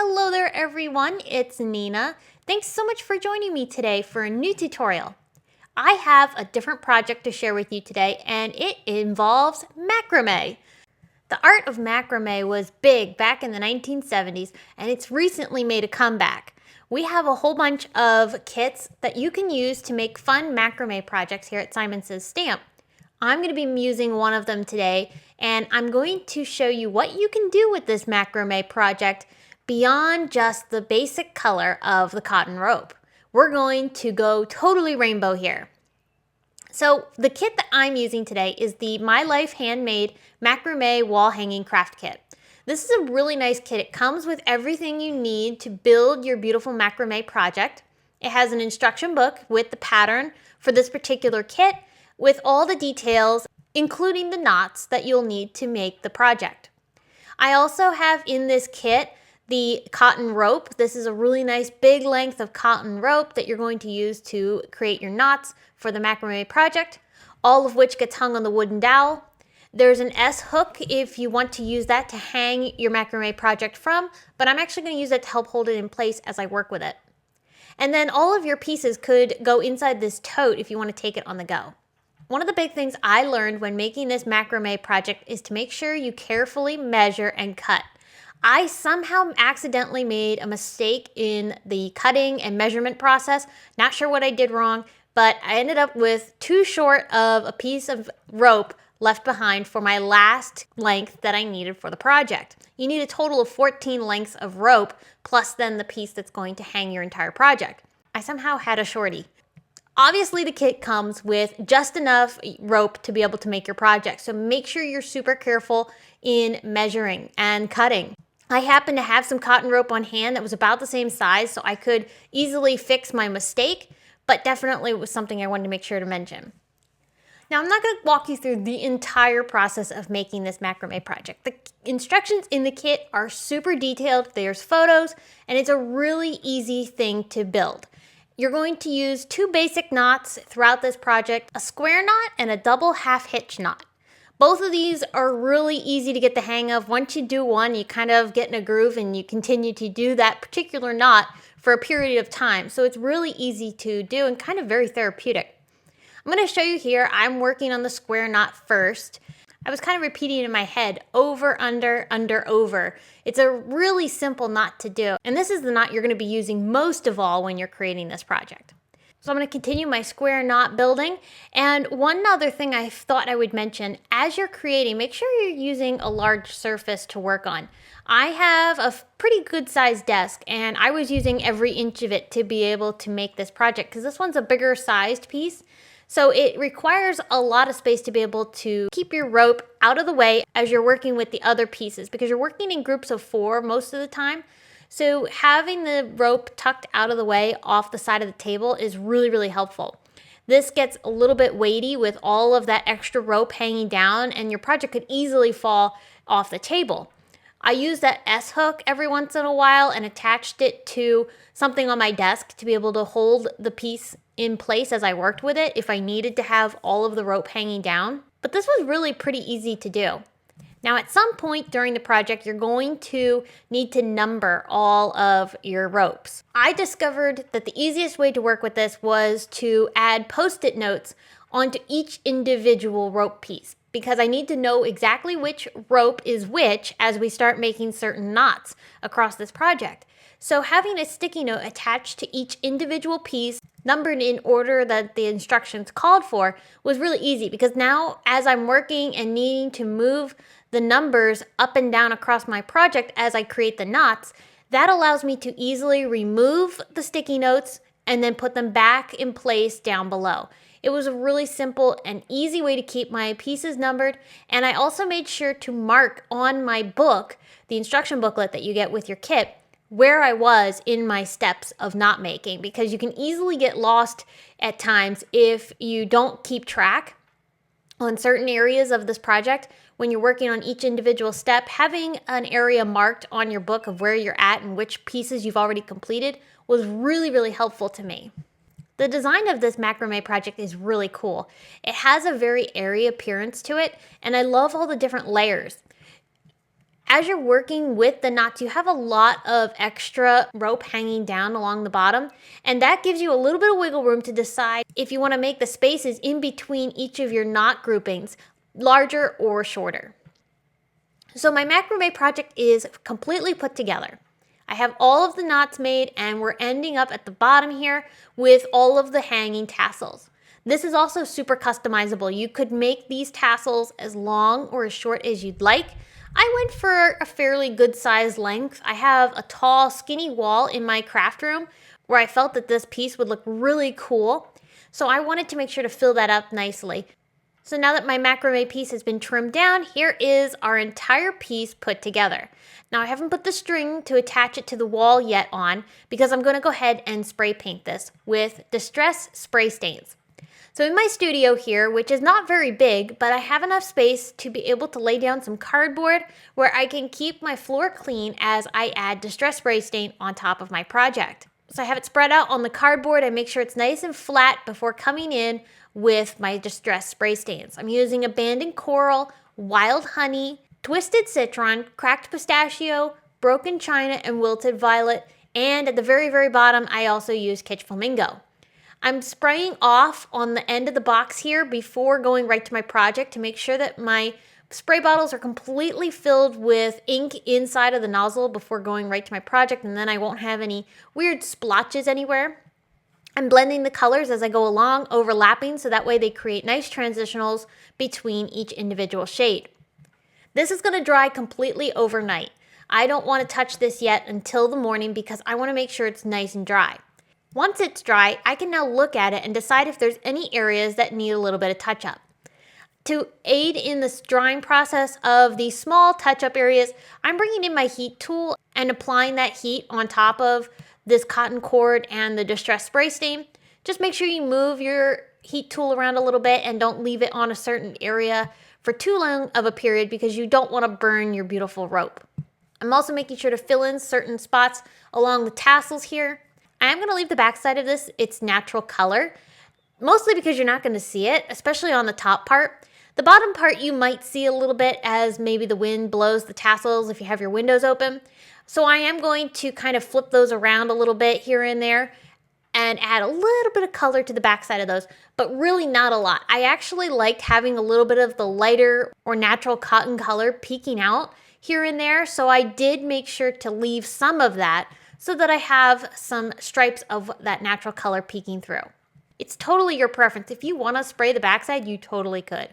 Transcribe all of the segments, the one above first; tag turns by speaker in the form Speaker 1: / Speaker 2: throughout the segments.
Speaker 1: Hello there everyone, it's Nina. Thanks so much for joining me today for a new tutorial. I have a different project to share with you today and it involves macrame. The art of macrame was big back in the 1970s and it's recently made a comeback. We have a whole bunch of kits that you can use to make fun macrame projects here at Simon Says Stamp. I'm going to be using one of them today and I'm going to show you what you can do with this macrame project beyond just the basic color of the cotton rope. We're going to go totally rainbow here. So the kit that I'm using today is the My Life Handmade Macrame Wall Hanging Craft Kit. This is a really nice kit. It comes with everything you need to build your beautiful macrame project. It has an instruction book with the pattern for this particular kit with all the details, including the knots that you'll need to make the project. I also have in this kit the cotton rope. This is a really nice big length of cotton rope that you're going to use to create your knots for the macrame project, all of which gets hung on the wooden dowel. There's an S hook if you want to use that to hang your macrame project from, but I'm actually going to use that to help hold it in place as I work with it. And then all of your pieces could go inside this tote if you want to take it on the go. One of the big things I learned when making this macrame project is to make sure you carefully measure and cut. I somehow accidentally made a mistake in the cutting and measurement process. Not sure what I did wrong, but I ended up with too short of a piece of rope left behind for my last length that I needed for the project. You need a total of 14 lengths of rope, plus then the piece that's going to hang your entire project. I somehow had a shorty. Obviously, the kit comes with just enough rope to be able to make your project, so make sure you're super careful in measuring and cutting. I happen to have some cotton rope on hand that was about the same size, so I could easily fix my mistake, but definitely it was something I wanted to make sure to mention. Now, I'm not going to walk you through the entire process of making this macrame project. The instructions in the kit are super detailed, there's photos, and it's a really easy thing to build. You're going to use two basic knots throughout this project, a square knot and a double half hitch knot. Both of these are really easy to get the hang of. Once you do one, you kind of get in a groove and you continue to do that particular knot for a period of time. So it's really easy to do and kind of very therapeutic. I'm going to show you here, I'm working on the square knot first. I was kind of repeating in my head, over, under, over. It's a really simple knot to do. And this is the knot you're going to be using most of all when you're creating this project. So I'm going to continue my square knot building. And one other thing I thought I would mention, as you're creating, make sure you're using a large surface to work on. I have a pretty good sized desk and I was using every inch of it to be able to make this project because this one's a bigger sized piece. So it requires a lot of space to be able to keep your rope out of the way as you're working with the other pieces because you're working in groups of 4 most of the time. So having the rope tucked out of the way off the side of the table is really, really helpful. This gets a little bit weighty with all of that extra rope hanging down and your project could easily fall off the table. I use that S hook every once in a while and attached it to something on my desk to be able to hold the piece in place as I worked with it if I needed to have all of the rope hanging down. But this was really pretty easy to do. Now at some point during the project, you're going to need to number all of your ropes. I discovered that the easiest way to work with this was to add post-it notes onto each individual rope piece because I need to know exactly which rope is which as we start making certain knots across this project. So having a sticky note attached to each individual piece, numbered in order that the instructions called for, was really easy because now as I'm working and needing to move the numbers up and down across my project as I create the knots, that allows me to easily remove the sticky notes and then put them back in place down below. It was a really simple and easy way to keep my pieces numbered, and I also made sure to mark on my book, the instruction booklet that you get with your kit, where I was in my steps of knot making because you can easily get lost at times if you don't keep track on certain areas of this project. When you're working on each individual step, having an area marked on your book of where you're at and which pieces you've already completed was really, really helpful to me. The design of this macrame project is really cool. It has a very airy appearance to it, and I love all the different layers. As you're working with the knots, you have a lot of extra rope hanging down along the bottom, and that gives you a little bit of wiggle room to decide if you want to make the spaces in between each of your knot groupings larger or shorter. So my macrame project is completely put together. I have all of the knots made, and we're ending up at the bottom here with all of the hanging tassels. This is also super customizable. You could make these tassels as long or as short as you'd like. I went for a fairly good size length. I have a tall, skinny wall in my craft room where I felt that this piece would look really cool. So I wanted to make sure to fill that up nicely. So now that my macrame piece has been trimmed down, here is our entire piece put together. Now I haven't put the string to attach it to the wall yet on because I'm going to go ahead and spray paint this with Distress Spray Stains. So in my studio here, which is not very big, but I have enough space to be able to lay down some cardboard where I can keep my floor clean as I add Distress Spray Stain on top of my project. So I have it spread out on the cardboard. I make sure it's nice and flat before coming in with my Distress Spray Stains. I'm using Abandoned Coral, Wild Honey, Twisted Citron, Cracked Pistachio, Broken China, and Wilted Violet. And at the very, very bottom, I also use KITSCH Flamingo. I'm spraying off on the end of the box here before going right to my project to make sure that my spray bottles are completely filled with ink inside of the nozzle before going right to my project, and then I won't have any weird splotches anywhere. I'm blending the colors as I go along, overlapping, so that way they create nice transitionals between each individual shade. This is going to dry completely overnight. I don't want to touch this yet until the morning because I want to make sure it's nice and dry. Once it's dry, I can now look at it and decide if there's any areas that need a little bit of touch-up. To aid in this drying process of these small touch-up areas, I'm bringing in my heat tool and applying that heat on top of this cotton cord and the Distress Spray Stain. Just make sure you move your heat tool around a little bit and don't leave it on a certain area for too long of a period because you don't want to burn your beautiful rope. I'm also making sure to fill in certain spots along the tassels here. I am going to leave the backside of this its natural color, mostly because you're not going to see it, especially on the top part. The bottom part you might see a little bit as maybe the wind blows the tassels if you have your windows open. So I am going to kind of flip those around a little bit here and there and add a little bit of color to the backside of those, but really not a lot. I actually liked having a little bit of the lighter or natural cotton color peeking out here and there, so I did make sure to leave some of that so that I have some stripes of that natural color peeking through. It's totally your preference. If you want to spray the backside, you totally could.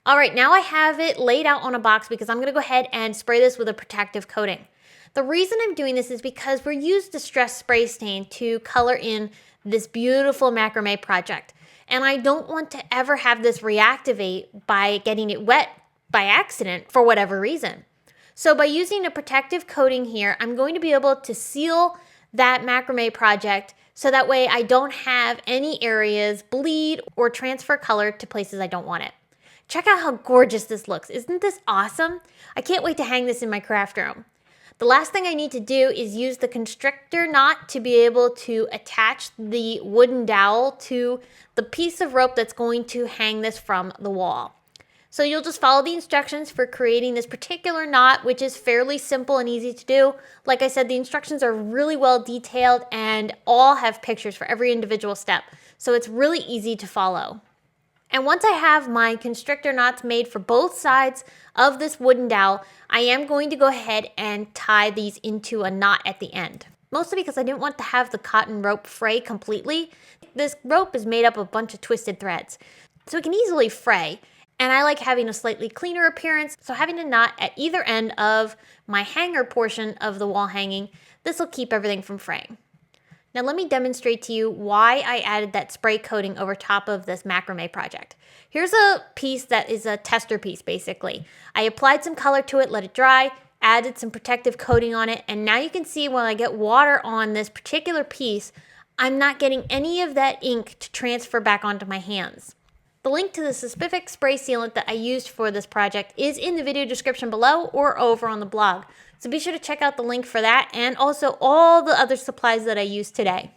Speaker 1: All right, now I have it laid out on a box because I'm going to go ahead and spray this with a protective coating. The reason I'm doing this is because we're used Distress Spray Stain to color in this beautiful macrame project. And I don't want to ever have this reactivate by getting it wet by accident for whatever reason. So by using a protective coating here, I'm going to be able to seal that macrame project so that way I don't have any areas bleed or transfer color to places I don't want it. Check out how gorgeous this looks. Isn't this awesome? I can't wait to hang this in my craft room. The last thing I need to do is use the Constrictor Knot to be able to attach the wooden dowel to the piece of rope that's going to hang this from the wall. So you'll just follow the instructions for creating this particular knot, which is fairly simple and easy to do. Like I said, the instructions are really well detailed and all have pictures for every individual step. So it's really easy to follow. And once I have my constrictor knots made for both sides of this wooden dowel, I am going to go ahead and tie these into a knot at the end. Mostly because I didn't want to have the cotton rope fray completely. This rope is made up of a bunch of twisted threads, so it can easily fray. And I like having a slightly cleaner appearance, so having a knot at either end of my hanger portion of the wall hanging, this will keep everything from fraying. Now let me demonstrate to you why I added that spray coating over top of this macrame project. Here's a piece that is a tester piece basically. I applied some color to it, let it dry, added some protective coating on it, and now you can see when I get water on this particular piece, I'm not getting any of that ink to transfer back onto my hands. The link to the specific spray sealant that I used for this project is in the video description below or over on the blog. So be sure to check out the link for that and also all the other supplies that I used today.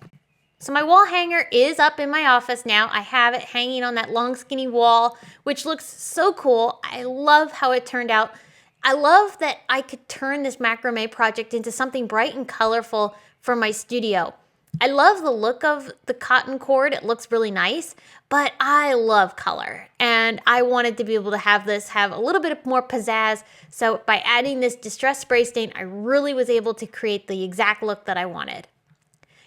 Speaker 1: So my wall hanger is up in my office now. I have it hanging on that long skinny wall, which looks so cool. I love how it turned out. I love that I could turn this macrame project into something bright and colorful for my studio. I love the look of the cotton cord. It looks really nice, but I love color and I wanted to be able to have this have a little bit more pizzazz. So by adding this distress spray stain, I really was able to create the exact look that I wanted.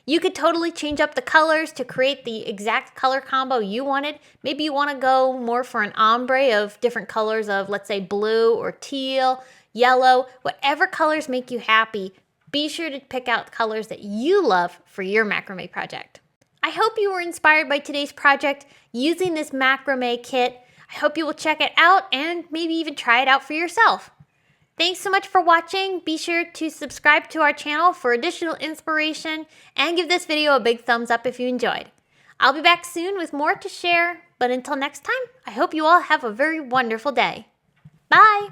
Speaker 1: You could totally change up the colors to create the exact color combo you wanted. Maybe you want to go more for an ombre of different colors of, let's say, blue or teal, yellow, whatever colors make you happy. Be sure to pick out colors that you love for your macrame project. I hope you were inspired by today's project using this macrame kit. I hope you will check it out and maybe even try it out for yourself. Thanks so much for watching. Be sure to subscribe to our channel for additional inspiration and give this video a big thumbs up if you enjoyed. I'll be back soon with more to share, but until next time, I hope you all have a very wonderful day. Bye!